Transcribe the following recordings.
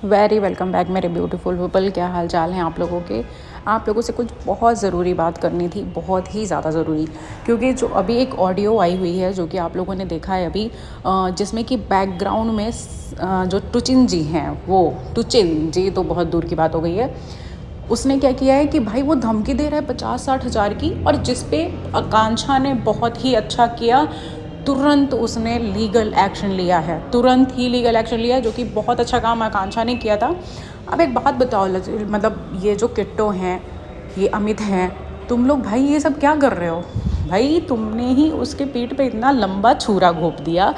Very welcome back मेरे beautiful people. क्या हाल चाल हैं आप लोगों के। आप लोगों से कुछ बहुत ज़रूरी बात करनी थी, बहुत ही ज़्यादा ज़रूरी। क्योंकि जो अभी एक ऑडियो आई हुई है जो कि आप लोगों ने देखा है अभी, जिसमें कि बैकग्राउंड में जो टुचिन जी हैं, वो टुचिन जी तो बहुत दूर की बात हो गई है। उसने क्या किया है कि भाई वो धमकी दे रहा है 50-60 हज़ार की, और जिस पे आकांक्षा ने बहुत ही अच्छा किया, तुरंत उसने लीगल एक्शन लिया है, तुरंत ही लीगल एक्शन लिया, जो कि बहुत अच्छा काम आकांक्षा ने किया था। अब एक बात बताओ, मतलब ये जो किट्टो हैं, ये अमित हैं, तुम लोग भाई ये सब क्या कर रहे हो भाई। तुमने ही उसके पीठ पे इतना लंबा छुरा घोंप दिया,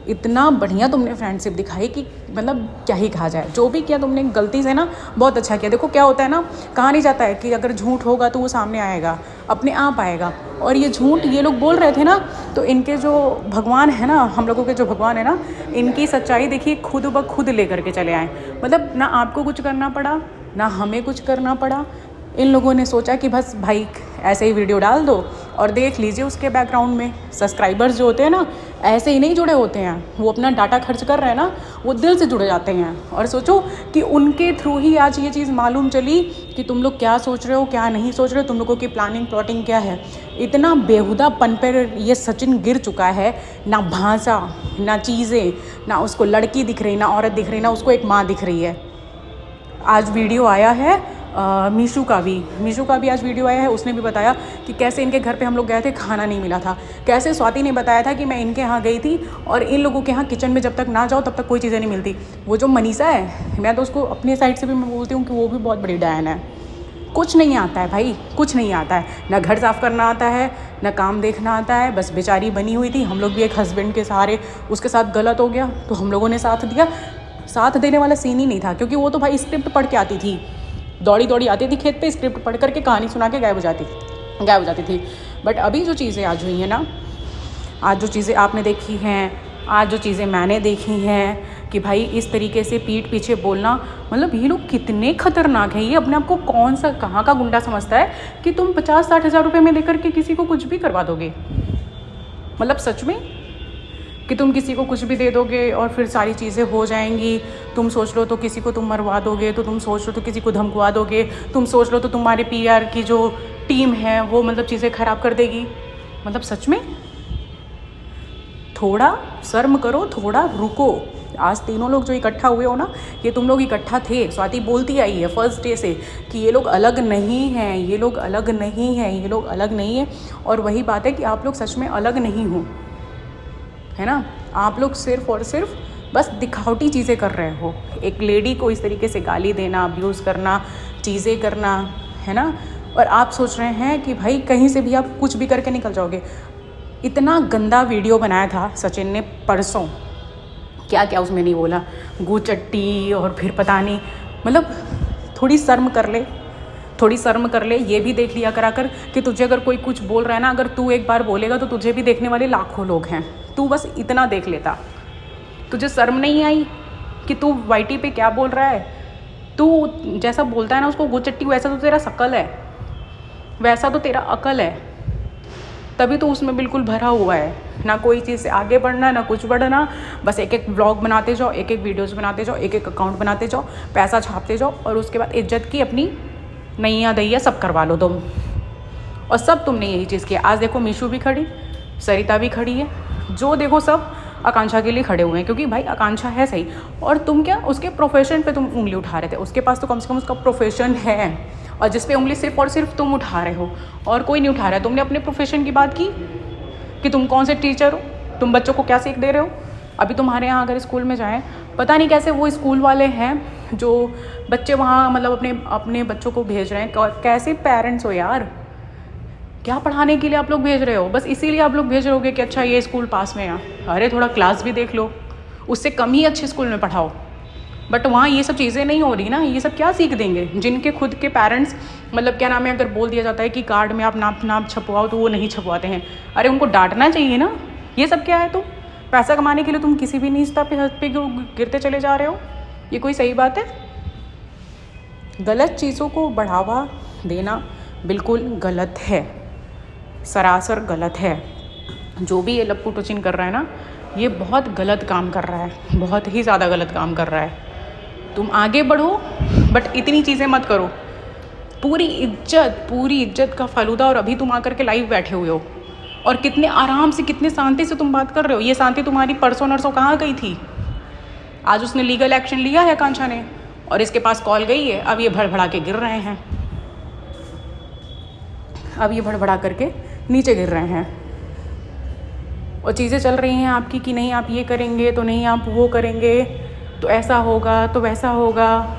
इतना बढ़िया तुमने फ्रेंडशिप दिखाई कि मतलब क्या ही कहा जाए। जो भी किया तुमने गलती से ना, बहुत अच्छा किया। देखो क्या होता है ना, कहा नहीं जाता है कि अगर झूठ होगा तो वो सामने आएगा, अपने आप आएगा। और ये झूठ ये लोग बोल रहे थे ना, तो इनके जो भगवान है ना, हम लोगों के जो भगवान है ना, इनकी सच्चाई देखिए खुद ब खुद लेकर के चले आए। मतलब ना आपको कुछ करना पड़ा, ना हमें कुछ करना पड़ा। इन लोगों ने सोचा कि बस भाई ऐसे ही वीडियो डाल दो, और देख लीजिए उसके बैकग्राउंड में सब्सक्राइबर्स जो होते हैं ना, ऐसे ही नहीं जुड़े होते हैं। वो अपना डाटा खर्च कर रहे हैं ना, वो दिल से जुड़े जाते हैं। और सोचो कि उनके थ्रू ही आज ये चीज़ मालूम चली कि तुम लोग क्या सोच रहे हो, क्या नहीं सोच रहे हो, तुम लोगों की प्लानिंग प्लॉटिंग क्या है। इतना बेहुदापन पर ये सचिन गिर चुका है। ना भाषा, ना चीज़ें, ना उसको लड़की दिख रही, ना औरत दिख रही, ना उसको एक माँ दिख रही है। आज वीडियो आया है मीशू का भी आज वीडियो आया है। उसने भी बताया कि कैसे इनके घर पे हम लोग गए थे, खाना नहीं मिला था। कैसे स्वाति ने बताया था कि मैं इनके यहाँ गई थी, और इन लोगों के यहाँ किचन में जब तक ना जाओ तब तक कोई चीज़ें नहीं मिलती। वो जो मनीषा है, मैं तो उसको अपनी साइड से भी मैं बोलती हूँ कि वो भी बहुत बड़ी डायन है। कुछ नहीं आता है भाई, कुछ नहीं आता है। ना घर साफ़ करना आता है, ना काम देखना आता है। बस बेचारी बनी हुई थी, हम लोग भी एक हस्बैंड के सहारे, उसके साथ गलत हो गया तो हम लोगों ने साथ दिया। साथ देने वाला सीन ही नहीं था, क्योंकि वो तो भाई स्क्रिप्ट पढ़ के आती थी, दौड़ी दौड़ी आती थी खेत पे, स्क्रिप्ट पढ़ करके कहानी सुना के गायब हो जाती थी। बट अभी जो चीज़ें आज हुई हैं ना, आज जो चीज़ें आपने देखी हैं, आज जो चीज़ें मैंने देखी हैं, कि भाई इस तरीके से पीठ पीछे बोलना, मतलब ये लोग कितने खतरनाक हैं। ये अपने आप को कौन सा कहाँ का गुंडा समझता है कि तुम 50-60 हज़ार रुपये में लेकर के किसी को कुछ भी करवा दोगे। मतलब सच में कि तुम किसी को कुछ भी दे दोगे और फिर सारी चीज़ें हो जाएंगी। तुम सोच लो तो किसी को तुम मरवा दोगे, तो तुम सोच लो तो किसी को धमकवा दोगे, तुम सोच लो तो तुम्हारे पीआर की जो टीम है वो मतलब चीज़ें ख़राब कर देगी। मतलब सच में थोड़ा शर्म करो, थोड़ा रुको। आज तीनों लोग जो इकट्ठा हुए हो ना, ये तुम लोग इकट्ठा थे। स्वाति बोलती आई है फर्स्ट डे से कि ये लोग अलग नहीं हैं, ये लोग अलग नहीं हैं, ये लोग अलग नहीं हैं। और वही बात है कि आप लोग सच में अलग नहीं हो, है ना। आप लोग सिर्फ और सिर्फ बस दिखावटी चीज़ें कर रहे हो। एक लेडी को इस तरीके से गाली देना, अब्यूज़ करना, चीज़ें करना, है ना। और आप सोच रहे हैं कि भाई कहीं से भी आप कुछ भी करके निकल जाओगे। इतना गंदा वीडियो बनाया था सचिन ने परसों, क्या क्या उसमें नहीं बोला, गुचट्टी और फिर पता नहीं। मतलब थोड़ी शर्म कर ले, थोड़ी शर्म कर ले। ये भी देख लिया करा कर कि तुझे अगर कोई कुछ बोल रहा है ना, अगर तू एक बार बोलेगा तो तुझे भी देखने वाले लाखों लोग हैं। तू बस इतना देख लेता। तुझे शर्म नहीं आई कि तू वाईटी पे क्या बोल रहा है। तू जैसा बोलता है ना उसको गुचट्टी, वैसा तो तेरा शकल है, वैसा तो तेरा अकल है। तभी तो उसमें बिल्कुल भरा हुआ है। ना कोई चीज़ से आगे बढ़ना, ना कुछ बढ़ना। बस एक एक व्लॉग बनाते जाओ, एक एक वीडियोज़ बनाते जाओ, एक एक अकाउंट बनाते जाओ, पैसा छापते जाओ, और उसके बाद इज्जत की अपनी नैया दैया सब करवा लो तुम। और सब तुमने यही चीज़ किया। आज देखो मीशू भी खड़ी, सरिता भी खड़ी है, जो देखो सब आकांक्षा के लिए खड़े हुए हैं, क्योंकि भाई आकांक्षा है सही। और तुम क्या उसके प्रोफेशन पे तुम उंगली उठा रहे थे। उसके पास तो कम से कम उसका प्रोफेशन है, और जिस पे उंगली सिर्फ और सिर्फ तुम उठा रहे हो और कोई नहीं उठा रहा है। तुमने अपने प्रोफेशन की बात की कि तुम कौन से टीचर हो, तुम बच्चों को क्या सीख दे रहे हो। अभी तुम्हारे यहाँ अगर स्कूल में जाएँ, पता नहीं कैसे वो स्कूल वाले हैं जो बच्चे वहाँ मतलब अपने बच्चों को भेज रहे हैं। कैसे पेरेंट्स हो यार, क्या पढ़ाने के लिए आप लोग भेज रहे हो। बस इसीलिए आप लोग भेज रहे हो कि अच्छा ये स्कूल पास में है। अरे थोड़ा क्लास भी देख लो, उससे कम ही अच्छे स्कूल में पढ़ाओ। बट वहाँ ये सब चीज़ें नहीं हो रही ना। ये सब क्या सीख देंगे, जिनके खुद के पेरेंट्स मतलब क्या नाम है, अगर बोल दिया जाता है कि कार्ड में आप नाम छपवाओ तो वो नहीं छपवाते हैं। अरे उनको डांटना चाहिए ना। ये सब क्या है, तुम पैसा कमाने के लिए तुम किसी भी नीचता पे गिरते चले जा रहे हो। ये कोई सही बात है। गलत चीज़ों को बढ़ावा देना बिल्कुल गलत है, सरासर गलत है। जो भी ये लप्पू टुचिन कर रहा है ना, ये बहुत गलत काम कर रहा है, बहुत ही ज़्यादा गलत काम कर रहा है। तुम आगे बढ़ो बट इतनी चीज़ें मत करो। पूरी इज्जत का फालूदा, और अभी तुम आकर के लाइव बैठे हुए हो और कितने आराम से कितने शांति से तुम बात कर रहे हो। ये शांति तुम्हारी परसों नरसों कहाँ गई थी? आज उसने लीगल एक्शन लिया है आकांक्षा ने और इसके पास कॉल गई है। अब ये भड़बड़ा के गिर रहे हैं, अब ये भड़बड़ा करके नीचे गिर रहे हैं और चीज़ें चल रही हैं आपकी कि नहीं आप ये करेंगे तो नहीं आप वो करेंगे तो ऐसा होगा तो वैसा होगा।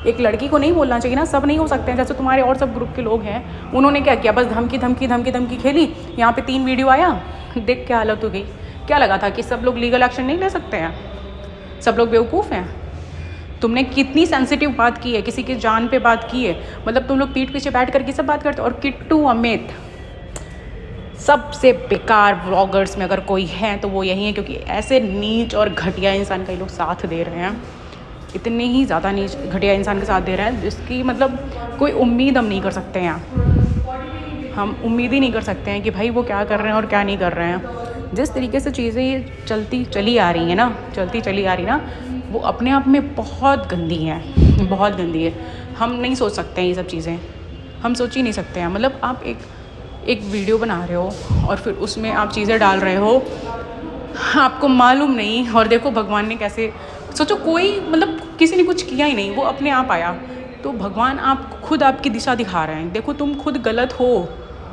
एक लड़की को नहीं बोलना चाहिए ना, सब नहीं हो सकते हैं। जैसे तुम्हारे और सब ग्रुप के लोग हैं, उन्होंने क्या किया, बस धमकी खेली। यहाँ पे 3 वीडियो आया, देख क्या हालत हो गई। क्या लगा था कि सब लोग लीगल एक्शन नहीं ले सकते हैं? सब लोग बेवकूफ़ हैं। तुमने कितनी सेंसिटिव बात की है, किसी की जान पे बात की है। मतलब तुम लोग पीठ पीछे बैठ करके सब बात करते हो। और किट्टू अमित सबसे बेकार व्लॉगर्स में अगर कोई है तो वो यही है, क्योंकि ऐसे नीच और घटिया इंसान का ये लोग साथ दे रहे हैं। इतने ही ज़्यादा नीच घटिया इंसान के साथ दे रहे हैं जिसकी मतलब कोई उम्मीद हम नहीं कर सकते हैं। हम उम्मीद ही नहीं कर सकते हैं कि भाई वो क्या कर रहे हैं और क्या नहीं कर रहे हैं। जिस तरीके से चीज़ें ये चलती चली आ रही ना, वो अपने आप में बहुत गंदी है, बहुत गंदी है। हम नहीं सोच सकते हैं ये सब चीज़ें, हम सोच ही नहीं सकते हैं। मतलब आप एक वीडियो बना रहे हो और फिर उसमें आप चीज़ें डाल रहे हो, आपको मालूम नहीं। और देखो भगवान ने कैसे, सोचो कोई मतलब किसी ने कुछ किया ही नहीं, वो अपने आप आया। तो भगवान आप खुद आपकी दिशा दिखा रहे हैं। देखो तुम खुद गलत हो,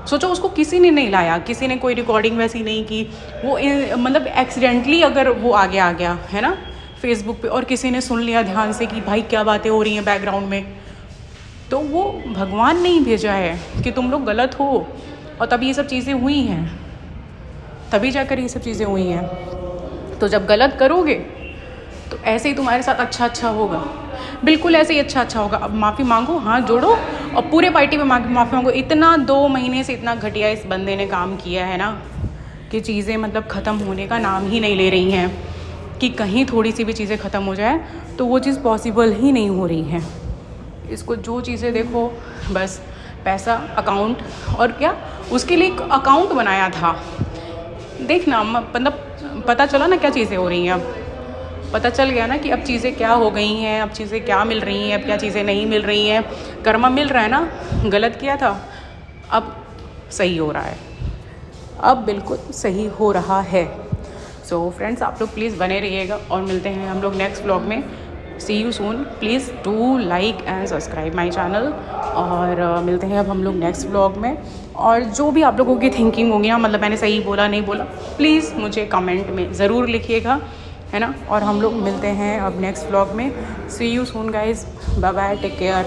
सोचो उसको किसी ने नहीं लाया, किसी ने कोई रिकॉर्डिंग वैसी नहीं की। वो मतलब एक्सीडेंटली अगर वो आगे आ गया है ना फेसबुक पे और किसी ने सुन लिया ध्यान से कि भाई क्या बातें हो रही हैं बैकग्राउंड में, तो वो भगवान ने ही भेजा है कि तुम लोग गलत हो और तभी ये सब चीज़ें हुई हैं, तभी जाकर ये सब चीज़ें हुई हैं। तो जब गलत करोगे तो ऐसे ही तुम्हारे साथ अच्छा होगा, बिल्कुल ऐसे ही अच्छा होगा। अब माफ़ी मांगो, हाथ जोड़ो और पूरे पार्टी में माफ़ी मांगो। इतना 2 महीने से इतना घटिया इस बंदे ने काम किया है ना कि चीज़ें मतलब ख़त्म होने का नाम ही नहीं ले रही हैं। कि कहीं थोड़ी सी भी चीज़ें ख़त्म हो जाए तो वो चीज़ पॉसिबल ही नहीं हो रही है। इसको जो चीज़ें देखो बस पैसा, अकाउंट, और क्या उसके लिए एक अकाउंट बनाया था। देखना मतलब पता चला ना क्या चीज़ें हो रही हैं। अब पता चल गया ना कि अब चीज़ें क्या हो गई हैं, अब चीज़ें क्या मिल रही हैं, अब क्या चीज़ें नहीं मिल रही हैं। कर्मा मिल रहा है ना, गलत किया था अब सही हो रहा है, अब बिल्कुल सही हो रहा है। सो फ्रेंड्स आप लोग प्लीज़ बने रहिएगा और मिलते हैं हम लोग नेक्स्ट व्लॉग में। See you soon, please do like and subscribe my channel. और मिलते हैं अब हम लोग नेक्स्ट व्लॉग में। और जो भी आप लोगों की थिंकिंग होगी ना, मतलब मैंने सही बोला नहीं बोला, प्लीज़ मुझे कमेंट में ज़रूर लिखिएगा, है ना। और हम लोग मिलते हैं अब नेक्स्ट व्लॉग में। See you soon guys, bye bye, take care.